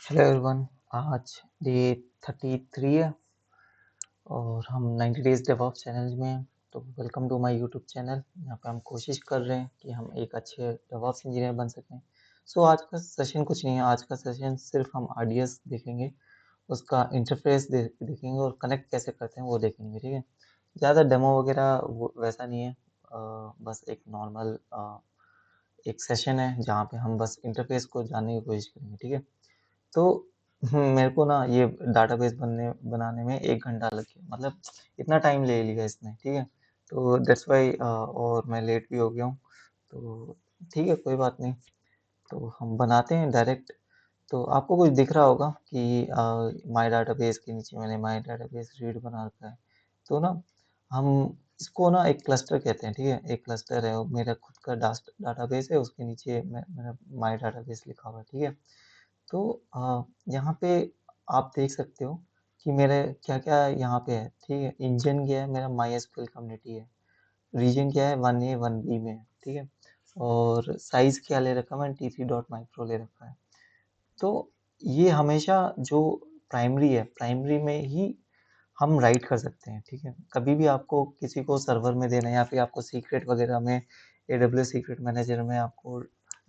Hello everyone. आज day 33 है और हम 90 डेज डेवऑप्स चैनल में हैं। तो welcome to my YouTube channel. यहाँ पे हम कोशिश कर रहे हैं कि हम एक अच्छे डेवऑप्स इंजीनियर बन सकें। आज का सेशन कुछ नहीं है, आज का सेशन सिर्फ हम आरडीएस देखेंगे, उसका इंटरफेस देखेंगे और कनेक्ट कैसे करते हैं वो देखेंगे। ठीक है, ज़्यादा डेमो वगैरह वैसा नहीं है। बस एक नॉर्मल एक सेशन है जहाँ पे हम बस इंटरफेस को जानने की कोशिश करेंगे। ठीक है, तो मेरे को ना ये डाटाबेस बनाने में 1 घंटा लग गया, मतलब इतना टाइम ले लिया इसने। ठीक है, तो दैट्स वाई और मैं लेट भी हो गया हूँ। तो ठीक है, कोई बात नहीं। तो हम बनाते हैं डायरेक्ट। तो आपको कुछ दिख रहा होगा कि माय डाटाबेस के नीचे मैंने माय डाटाबेस रीड बना रखा है। तो ना हम इसको ना एक क्लस्टर कहते हैं। ठीक है, एक क्लस्टर है, वो मेरा खुद का डाटाबेस है, उसके नीचे मेरा माय डाटाबेस लिखा हुआ है। ठीक है, तो यहाँ पे आप देख सकते हो कि मेरे क्या-क्या यहाँ पे है। ठीक है, इंजन क्या है, मेरा माईएसक्यूएल कम्युनिटी है। रीजन क्या है, 1A 1B में है। ठीक है, और साइज़ क्या ले रखा है, मैंने t3.micro ले रखा है। तो ये हमेशा जो प्राइमरी है, प्राइमरी में ही हम राइट कर सकते हैं। ठीक है, कभी भी आपको किसी को सर्वर में देना है या फिर आपको सीक्रेट वगैरह में एडब्ल्यूएस सीक्रेट मैनेजर में आपको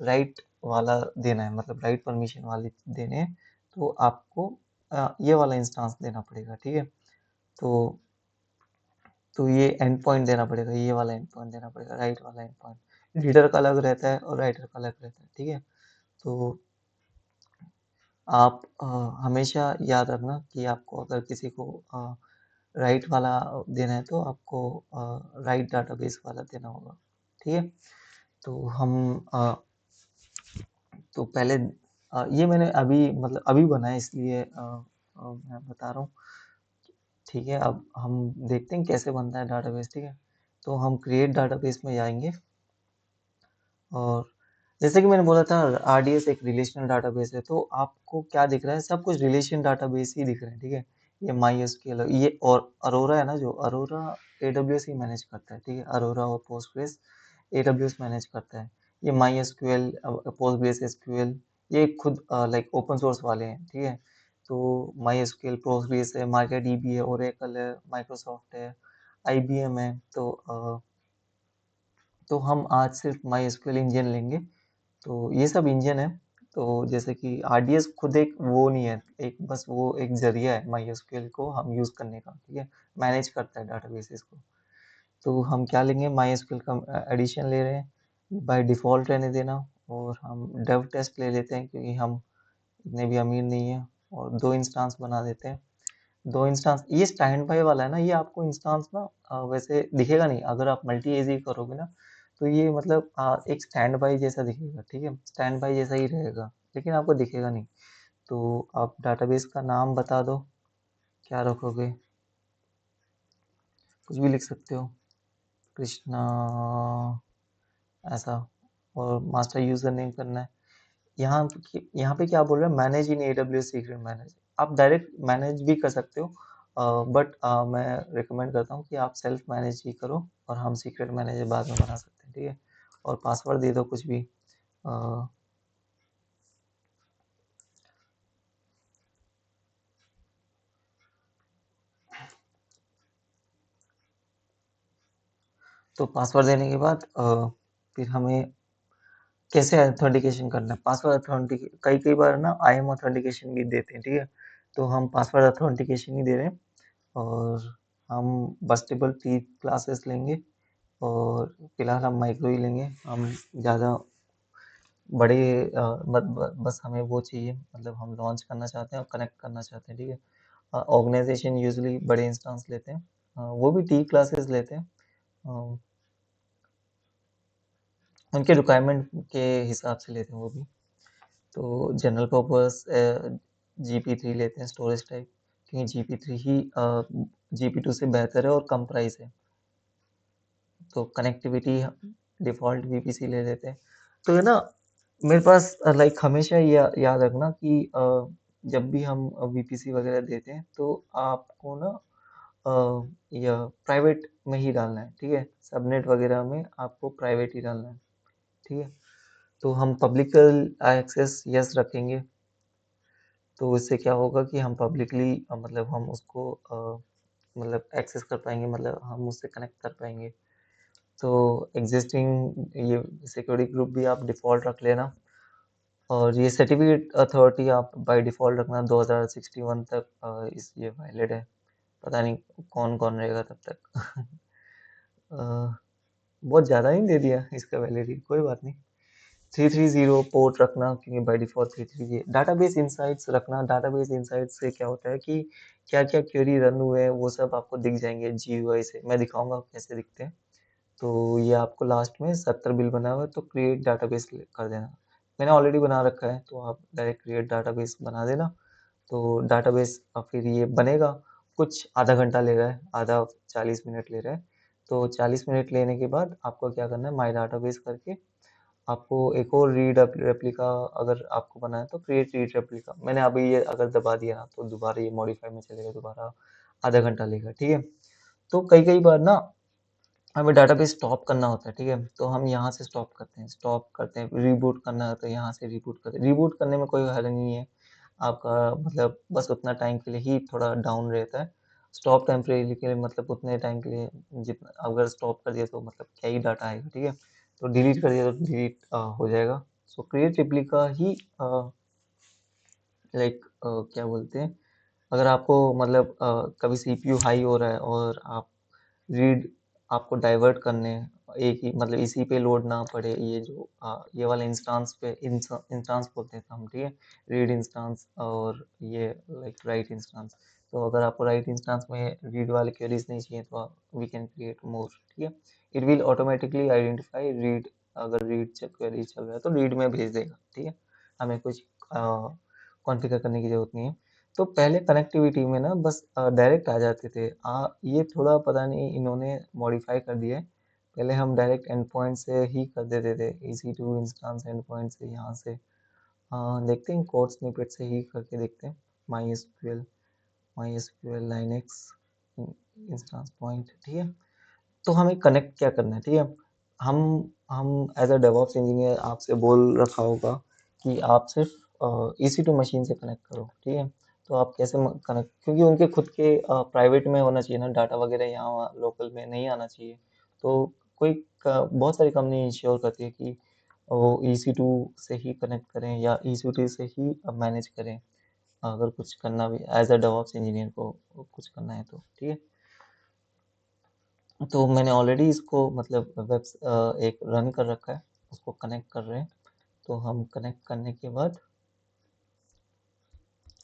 राइट वाला देना है, मतलब राइट परमिशन वाले देने हैं, तो आपको ये वाला इंस्टांस देना पड़ेगा। ठीक है, तो ये एंड पॉइंट देना पड़ेगा, ये वाला एंड पॉइंट देना पड़ेगा, राइट वाला एंड पॉइंट। रीडर का अलग रहता है और राइटर का अलग रहता है। ठीक है, तो आप हमेशा याद रखना कि आपको अगर किसी को राइट वाला देना है तो आपको राइट डाटाबेस वाला देना होगा। ठीक है, तो हम तो पहले ये मैंने अभी मतलब अभी बनाया, इसलिए मैं बता रहा हूँ। ठीक है, अब हम देखते हैं कैसे बनता है डाटाबेस। ठीक है, तो हम क्रिएट डाटाबेस में जाएंगे और जैसे कि मैंने बोला था आरडीएस एक रिलेशनल डाटाबेस है, तो आपको क्या दिख रहा है, सब कुछ रिलेशन डाटाबेस ही दिख रहे हैं। ठीक है, ये माईएसक्यूएल ये और अरोरा है ना, जो अरोरा एडब्ल्यूएस ही मैनेज करता है। ठीक है, अरोरा और पोस्टग्रेस एडब्ल्यूएस मैनेज करता है। ये माईएसक्यूएल पोस्टग्रेस एसक्यूएल ये खुद लाइक ओपन सोर्स वाले हैं। ठीक है, तो माईएसक्यूएल पोस्टग्रेस है, मार्केडीबी है, ओरेकल है, माइक्रोसॉफ्ट है, आईबीएम है। तो हम आज सिर्फ माईएसक्यूएल इंजन लेंगे। तो ये सब इंजन है। तो जैसे कि आरडीएस खुद एक वो नहीं है, एक बस वो एक जरिया है माईएसक्यूएल को हम यूज़ करने का। ठीक है, मैनेज करता है डाटाबेसेस को। तो हम क्या लेंगे, माईएसक्यूएल का एडिशन ले रहे हैं, बाय डिफ़ॉल्ट रहने देना। और हम डेव टेस्ट ले लेते हैं क्योंकि हम इतने भी अमीर नहीं हैं, और 2 इंस्टांस बना देते हैं। 2 इंस्टांस, ये स्टैंड बाय वाला है ना, ये आपको इंस्टांस ना वैसे दिखेगा नहीं। अगर आप मल्टी एजी करोगे ना तो ये मतलब एक स्टैंड बाय जैसा दिखेगा। ठीक है, स्टैंड बाय जैसा ही रहेगा, लेकिन आपको दिखेगा नहीं। तो आप डाटाबेस का नाम बता दो, क्या रखोगे, कुछ भी लिख सकते हो, कृष्णा ऐसा, और मास्टर यूजर नेम करना है। यहाँ पे क्या बोल रहा है, manage in AWS secret manage. आप डायरेक्ट मैनेज भी कर सकते हो, बट मैं रिकमेंड करता हूँ कि आप सेल्फ मैनेज ही करो और हम सीक्रेट मैनेजर बाद में बना सकते हैं। ठीक है, और पासवर्ड दे दो कुछ भी। अ, तो पासवर्ड देने के बाद फिर हमें कैसे ऑथेंटिकेशन करना है। पासवर्ड ऑथेंटिकेशन कई कई बार ना आईएम ऑथेंटिकेशन भी देते हैं। ठीक है, तो हम पासवर्ड ऑथेंटिकेशन ही दे रहे हैं। और हम बस्टेबल टी क्लासेस लेंगे, और फिलहाल हम माइक्रो ही लेंगे। हम ज़्यादा बड़े बस हमें वो चाहिए, मतलब हम लॉन्च करना चाहते हैं और कनेक्ट करना चाहते हैं। ठीक है, ऑर्गेनाइजेशन यूजुअली बड़े इंस्टांस लेते हैं, वो भी टी क्लासेस लेते हैं, उनके रिक्वायरमेंट के हिसाब से लेते हैं वो भी। तो जनरल पर्पस GP3 लेते हैं स्टोरेज टाइप, क्योंकि GP3 ही GP2 से बेहतर है और कम प्राइस है। तो कनेक्टिविटी डिफ़ॉल्ट VPC ले लेते हैं। तो है ना, मेरे पास लाइक हमेशा याद रखना कि जब भी हम VPC वगैरह देते हैं तो आपको ना या प्राइवेट में ही डालना है। ठीक है, सबनेट वगैरह में आपको प्राइवेट ही डालना है। ठीक है, तो हम पब्लिक एक्सेस यस रखेंगे। तो इससे क्या होगा कि हम पब्लिकली मतलब हम उसको मतलब एक्सेस कर पाएंगे, मतलब हम उससे कनेक्ट कर पाएंगे। तो एग्जिस्टिंग ये सिक्योरिटी ग्रुप भी आप डिफ़ॉल्ट रख लेना, और ये सर्टिफिकेट अथॉरिटी आप बाय डिफ़ॉल्ट रखना 2061 तक इस ये वैलिड है। पता नहीं कौन-कौन रहेगा तब तक। बहुत ज़्यादा ही दे दिया इसका वैलिडिटी, कोई बात नहीं। 330 पोर्ट रखना, क्योंकि बाय डिफ़ॉल्ट 330। डाटाबेस इनसाइट्स रखना। डाटाबेस इनसाइट्स से क्या होता है कि क्या-क्या क्वेरी रन हुए हैं वो सब आपको दिख जाएँगे जीयूआई से। मैं दिखाऊँगा कैसे दिखते हैं। तो ये आपको लास्ट में 70 बिल बना हुआ है, तो क्रिएट डाटाबेस कर देना। मैंने ऑलरेडी बना रखा है, तो आप डायरेक्ट क्रिएट डाटाबेस बना देना। तो डाटाबेस फिर ये बनेगा, कुछ आधा घंटा ले रहा है, आधा 40 मिनट ले रहा है। तो 40 मिनट लेने के बाद आपको क्या करना है, माई डाटाबेस करके आपको एक और रीड रेप्लिका अगर आपको बनाना है तो क्रिएट रीड रेप्लिका। मैंने अभी ये अगर दबा दिया ना तो दोबारा ये मॉडिफाई में चलेगा, दोबारा आधा घंटा लेगा, ठीक है। तो कई कई बार ना हमें डाटाबेस स्टॉप करना होता है, ठीक है। तो हम यहाँ से स्टॉप करते हैं, स्टॉप करते हैं, रिबूट करना है तो यहाँ से रिबूट करते हैं। रिबूट करने में कोई हर्ज नहीं है, आपका मतलब बस उतना टाइम के लिए ही थोड़ा डाउन रहता है। स्टॉप टेम्परेरी के लिए मतलब उतने टाइम के लिए, जितना अगर स्टॉप कर दिया तो मतलब क्या ही डाटा आएगा, ठीक है। तो डिलीट कर दिया तो डिलीट हो जाएगा। सो क्रिएट रिप्लिका ही लाइक क्या बोलते हैं, अगर आपको मतलब कभी सीपीयू हाई हो रहा है और आप रीड आपको डाइवर्ट करने हैं, एक ही मतलब इसी पे लोड ना पड़े, ये जो ये वाला इंस्टांस पे इंस्टांस बोलते हैं हम, ठीक है। रीड इंस्टांस और ये लाइक राइट इंस्टांस। तो अगर आपको राइट इंस्टांस में रीड वाले क्वेरीज नहीं चाहिए तो आप वी कैन क्रिएट मोर, ठीक है। It will automatically identify read, अगर रीड क्वेरी चल रहा है तो रीड में भेज देगा, ठीक है। हमें कुछ कॉन्फ़िगर करने की जरूरत नहीं है। तो पहले कनेक्टिविटी में ना बस डायरेक्ट आ जाते थे। ये थोड़ा पता नहीं इन्होंने मॉडिफाई कर दिया है। पहले हम डायरेक्ट एंड पॉइंट से ही कर देते थे, EC2 इंस्टांस एंड पॉइंट से यहाँ से। देखते हैं कोड स्निपेट से ही करके देखते हैं। My SQL Linux instance point, ठीक है। तो हमें कनेक्ट क्या करना है, ठीक है। हम हम एज अ डेवऑप्स इंजीनियर आपसे बोल रखा होगा कि आप सिर्फ EC2 मशीन से कनेक्ट करो, ठीक है। तो आप कैसे कनेक्ट, क्योंकि उनके खुद के प्राइवेट में होना चाहिए ना डाटा वगैरह, यहाँ लोकल में नहीं आना चाहिए। तो कोई बहुत सारी कंपनी इंश्योर करती है कि वो EC2 से ही कनेक्ट करें या EC2 से ही मैनेज करें, अगर कुछ करना भी एज अ डेवऑप्स इंजीनियर को कुछ करना है तो, ठीक है। तो मैंने ऑलरेडी इसको मतलब एक रन कर रखा है, उसको कनेक्ट कर रहे हैं। तो हम कनेक्ट करने के बाद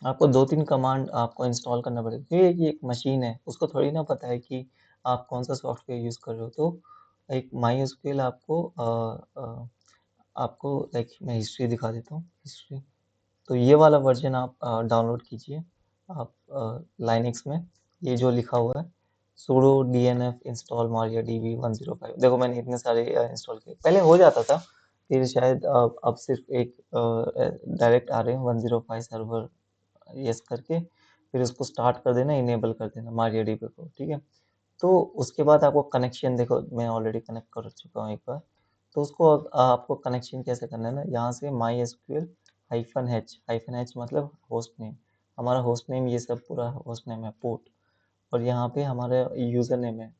आपको 2-3 कमांड आपको इंस्टॉल करना पड़ेगा, क्योंकि ये एक मशीन है, उसको थोड़ी ना पता है कि आप कौन सा सॉफ्टवेयर यूज़ कर रहे हो। तो एक MySQL आपको लाइक मैं हिस्ट्री दिखा देता हूँ, हिस्ट्री। तो ये वाला वर्जन आप डाउनलोड कीजिए, आप लाइनक्स में ये जो लिखा हुआ है sudo dnf install mariadb 105। देखो मैंने इतने सारे इंस्टॉल किए, पहले हो जाता था, फिर शायद अब सिर्फ एक डायरेक्ट आ रहे हैं 105 सर्वर यस करके, फिर उसको स्टार्ट कर देना, इनेबल कर देना MariaDB को, ठीक है। तो उसके बाद आपको कनेक्शन, देखो मैं ऑलरेडी कनेक्ट कर चुका हूँ एक बार। तो उसको आपको कनेक्शन कैसे करना है ना, यहाँ से MySQL -h मतलब होस्ट नेम, हमारा होस्ट नेम, ये सब पूरा होस्ट नेम है, पोर्ट। और यहाँ पे हमारा यूजर नेम है,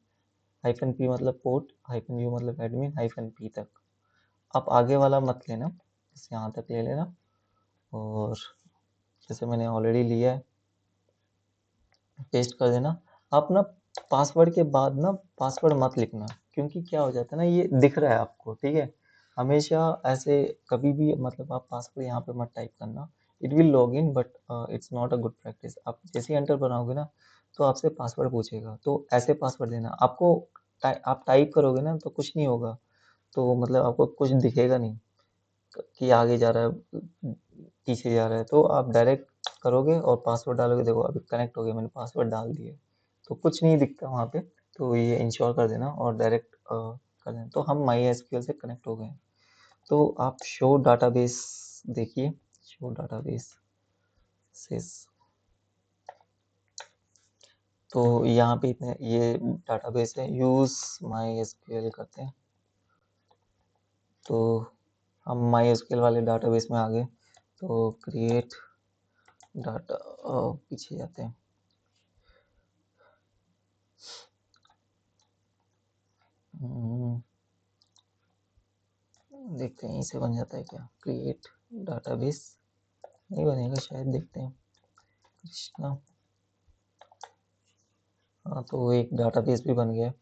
-p मतलब पोर्ट, -u मतलब एडमिन, -p तक। आप आगे वाला मत लेना, बस यहाँ तक ले लेना। और जैसे मैंने ऑलरेडी लिया है, पेस्ट कर देना। आप ना पासवर्ड के बाद ना पासवर्ड मत लिखना, क्योंकि क्या हो जाता है ना, ये दिख रहा है आपको, ठीक है। हमेशा ऐसे कभी भी मतलब आप पासवर्ड यहाँ पे मत टाइप करना। It will log in but it's not a good practice. आप जैसे ही एंटर बनाओगे ना तो आपसे पासवर्ड पूछेगा, तो ऐसे पासवर्ड देना आपको। आप टाइप करोगे ना तो कुछ नहीं होगा, तो मतलब आपको कुछ दिखेगा नहीं कि आगे जा रहा है पीछे जा रहा है। तो आप डायरेक्ट करोगे और पासवर्ड डालोगे, देखो अभी कनेक्ट हो गया, मैंने पासवर्ड डाल दिया, तो कुछ नहीं दिखता वहाँ पे। तो ये इंश्योर कर देना और डायरेक्ट कर देना। तो हम MySQL से कनेक्ट हो गए। तो आप शो डाटाबेस देखिए, शो डाटाबेस से, तो यहाँ पे इतने ये डाटाबेस है, यूज MySQL करते हैं। तो हम MySQL वाले डाटाबेस में आ गए। तो क्रिएट डाटा पीछे जाते हैं। देखते हैं यहीं से बन जाता है क्या, क्रिएट डाटाबेस। नहीं बनेगा शायद, देखते हैं। कृष्णा, हाँ तो एक डाटाबेस भी बन गया।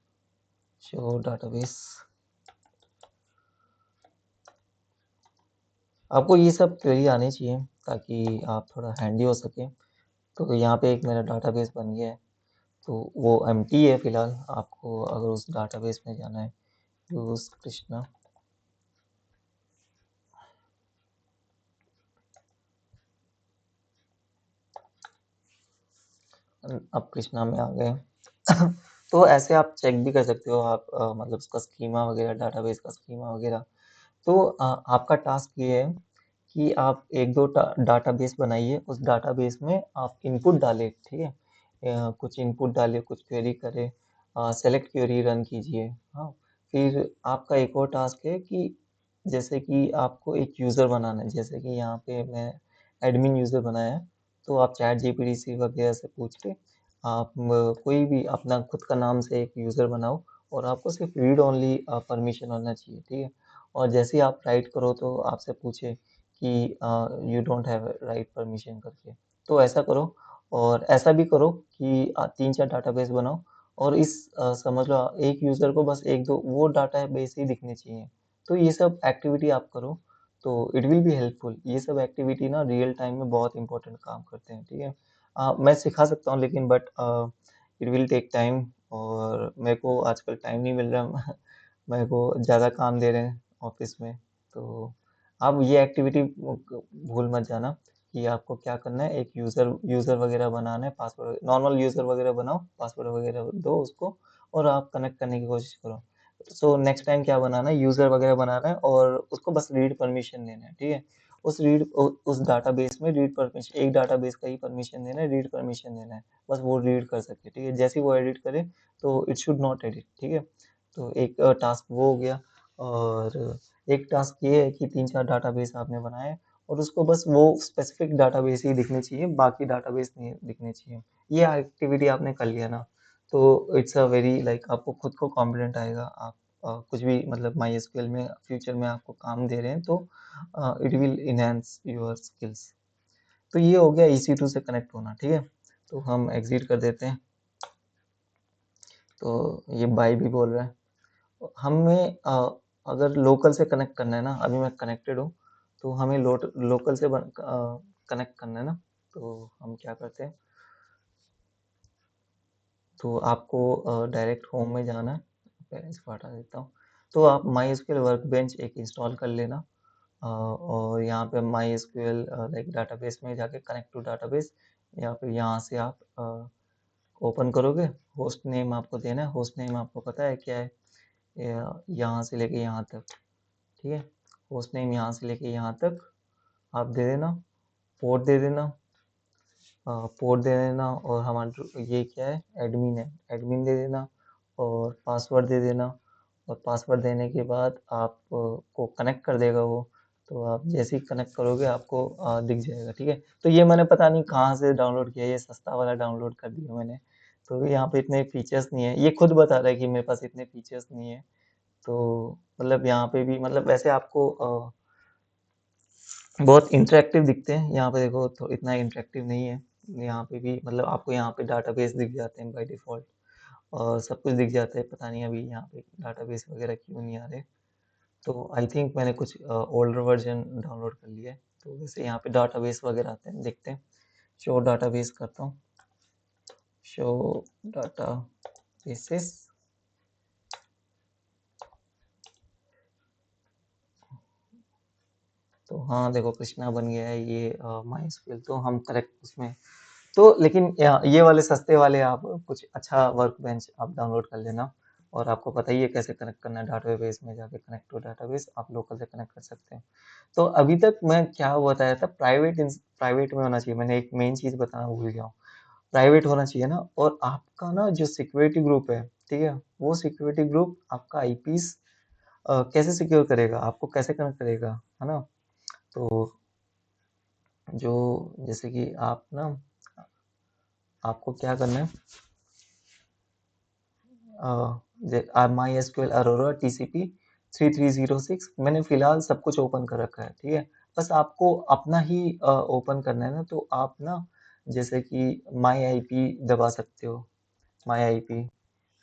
Show database. आपको ये सब क्वेरी आनी चाहिए ताकि आप थोड़ा हैंडी हो सके। तो यहाँ पे एक मेरा डाटाबेस बन गया है, तो वो एम्प्टी है फिलहाल। आपको अगर उस डाटाबेस में जाना है, यूज कृष्णा। अब कृष्णा में आ गए। तो ऐसे आप चेक भी कर सकते हो आप, मतलब उसका स्कीमा वगैरह, डाटाबेस का स्कीमा वगैरह। तो आपका टास्क ये है कि आप एक दो डाटाबेस बनाइए, उस डाटाबेस में आप इनपुट डालें, ठीक है। कुछ इनपुट डालिए, कुछ क्वेरी करें, सेलेक्ट क्वेरी रन कीजिए। हाँ, फिर आपका एक और टास्क है कि जैसे कि आपको एक यूज़र बनाना है, जैसे कि यहाँ पे मैं एडमिन यूज़र बनाया है। तो आप चैट जीपीटी वगैरह से पूछ के आप कोई भी अपना खुद का नाम से एक यूज़र बनाओ, और आपको सिर्फ रीड ओनली परमिशन होना चाहिए, ठीक है। और जैसे ही आप राइट करो तो आपसे पूछे कि you don't have write permission करके, तो ऐसा करो। और ऐसा भी करो कि 3-4 डाटाबेस बनाओ, और समझ लो एक यूज़र को बस 1-2 वो डाटाबेस ही दिखने चाहिए। तो ये सब एक्टिविटी आप करो, तो इट विल बी हेल्पफुल। ये सब एक्टिविटी ना रियल टाइम में बहुत इंपॉर्टेंट काम करते हैं, ठीक है। मैं सिखा सकता हूँ, लेकिन but it will take time, और मेरे को आजकल टाइम नहीं मिल रहा। मेरे को ज़्यादा काम दे रहे हैं ऑफिस में। तो आप ये एक्टिविटी भूल मत जाना कि आपको क्या करना है। एक यूज़र वगैरह बनाना है, पासवर्ड नॉर्मल यूज़र वगैरह बनाओ, पासवर्ड वगैरह दो उसको, और आप कनेक्ट करने की कोशिश करो। सो नेक्स्ट टाइम क्या बनाना है, यूज़र वगैरह बनाना है, और उसको बस रीड परमिशन देना है, ठीक है। उस डाटाबेस में रीड परमिशन, एक डाटाबेस का ही परमिशन देना है, रीड परमिशन देना है। बस वो रीड कर सके, ठीक है। जैसे ही वो एडिट करे तो इट शुड नॉट एडिट, ठीक है। तो एक टास्क वो हो गया। और एक टास्क ये है कि 3-4 डाटाबेस आपने बनाए, और उसको बस वो स्पेसिफिक डाटाबेस ही दिखने चाहिए, बाकी डाटाबेस नहीं दिखने चाहिए। ये एक्टिविटी आपने कर लिया ना, तो इट्स अ वेरी लाइक आपको खुद को कॉन्फिडेंट आएगा। आप कुछ भी मतलब माईएसक्यूएल में फ्यूचर में आपको काम दे रहे हैं, तो it will enhance your skills. तो ये हो गया EC2 से कनेक्ट होना, ठीक है। तो हम एग्जिट कर देते हैं। तो ये बाय भी बोल रहा है। हमें अगर लोकल से कनेक्ट करना है ना, अभी मैं कनेक्टेड हूँ, तो हमें लोकल से कनेक्ट करना है ना। तो हम क्या करते हैं, तो आपको डायरेक्ट होम में जाना है। पहले इसको हटा देता हूँ। तो आप MySQL वर्कबेंच एक इंस्टॉल कर लेना, और यहाँ पे MySQL लाइक डाटाबेस में जाके कनेक्ट टू डाटाबेस, या फिर यहाँ से आप ओपन करोगे। होस्ट नेम आपको देना है, होस्ट नेम आपको पता है क्या है, यहाँ से लेके यहाँ तक, ठीक है। होस्ट नेम यहाँ से लेके यहाँ तक आप दे देना, पोर्ट दे देना, पोर्ट दे देना, और हमारा ये क्या है, एडमिन है, एडमिन दे देना, और पासवर्ड दे देना। और पासवर्ड देने के बाद आप को कनेक्ट कर देगा वो। तो आप जैसे ही कनेक्ट करोगे आपको दिख जाएगा, ठीक है। तो ये मैंने पता नहीं कहाँ से डाउनलोड किया, ये सस्ता वाला डाउनलोड कर दिया मैंने। तो यहाँ पे इतने फीचर्स नहीं है, ये खुद बता रहा है कि मेरे पास इतने फीचर्स नहीं है। तो मतलब यहाँ पे भी मतलब वैसे आपको बहुत इंटरेक्टिव दिखते हैं। यहाँ पे देखो तो इतना इंटरेक्टिव नहीं है। यहाँ पे भी मतलब आपको यहाँ पे डाटाबेस दिख जाते हैं बाय डिफ़ॉल्ट, और सब कुछ दिख जाता है। पता नहीं अभी यहाँ पे डाटाबेस वगैरह क्यों नहीं आ रहे। तो आई थिंक मैंने कुछ ओल्डर वर्जन डाउनलोड कर लिया है। तो वैसे यहाँ पे डाटाबेस वगैरह आते हैं, देखते हैं। शो डाटाबेस करता हूँ, शो डाटाबेसेस। तो हाँ देखो कृष्णा बन गया है ये MySQL, तो हम करेक्ट उसमें। तो लेकिन ये वाले सस्ते वाले आप कुछ अच्छा वर्कबेंच आप डाउनलोड कर लेना, और आपको पता ही है कैसे कनेक्ट करना है। डाटाबेस में जाके कनेक्ट टू डाटाबेस आप लोकल से कनेक्ट कर सकते हैं। तो अभी तक मैं क्या बताया था, प्राइवेट में होना चाहिए। मैंने एक मेन चीज़ बताना भूल गया हूँ। प्राइवेट होना चाहिए ना, और आपका ना जो सिक्योरिटी ग्रुप है, ठीक है, वो सिक्योरिटी ग्रुप आपका आईपीस कैसे सिक्योर करेगा, आपको कैसे कनेक्ट करेगा, है ना। तो जो जैसे कि आप ना आपको क्या करना है, माई एसक्यूएल अरोरा टीसीपी 3306 मैंने फिलहाल सब कुछ ओपन कर रखा है, ठीक है। बस आपको अपना ही ओपन करना है ना, तो आप ना जैसे कि माई आईपी दबा सकते हो, माई आईपी,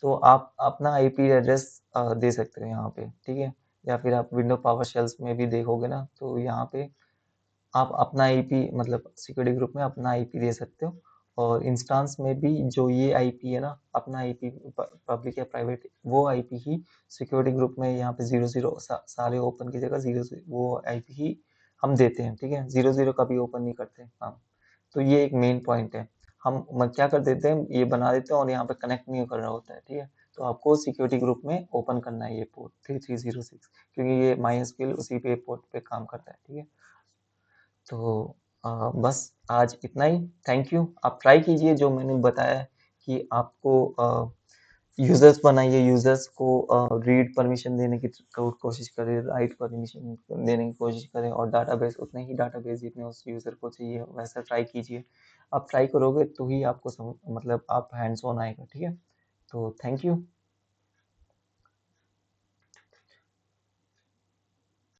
तो आप अपना आईपी एड्रेस दे सकते हो यहाँ पे, ठीक है। या फिर आप विंडो पावर शेल्स में भी देखोगे ना, तो यहाँ पे आप अपना आईपी मतलब सिक्योरिटी ग्रुप में अपना आईपी दे सकते हो, और इंस्टांस में भी जो ये आईपी है ना, अपना आईपी पब्लिक या प्राइवेट, वो आईपी ही सिक्योरिटी ग्रुप में यहाँ पे 00 सारे ओपन की जगह 0 वो आईपी ही हम देते हैं, ठीक है। 00 कभी ओपन नहीं करते हम। तो ये एक मेन पॉइंट है। हम क्या कर देते हैं, ये बना देते हैं और यहाँ पे कनेक्ट नहीं कर रहा होता है, ठीक है। तो आपको सिक्योरिटी ग्रुप में ओपन करना है ये पोर्ट 3306, क्योंकि ये MySQL उसी पे पोर्ट पे काम करता है, ठीक है। तो बस आज इतना ही। Thank you. आप ट्राई कीजिए जो मैंने बताया कि आपको यूजर्स बनाइए, यूजर्स को रीड परमिशन देने की कोशिश करें, राइट परमिशन देने की कोशिश करें, और डाटाबेस उतने ही डाटाबेस जितने उस यूजर को चाहिए वैसा ट्राई कीजिए। आप ट्राई करोगे तो ही आपको मतलब आप हैंड्स ऑन आएगा, ठीक है। तो थैंक यू।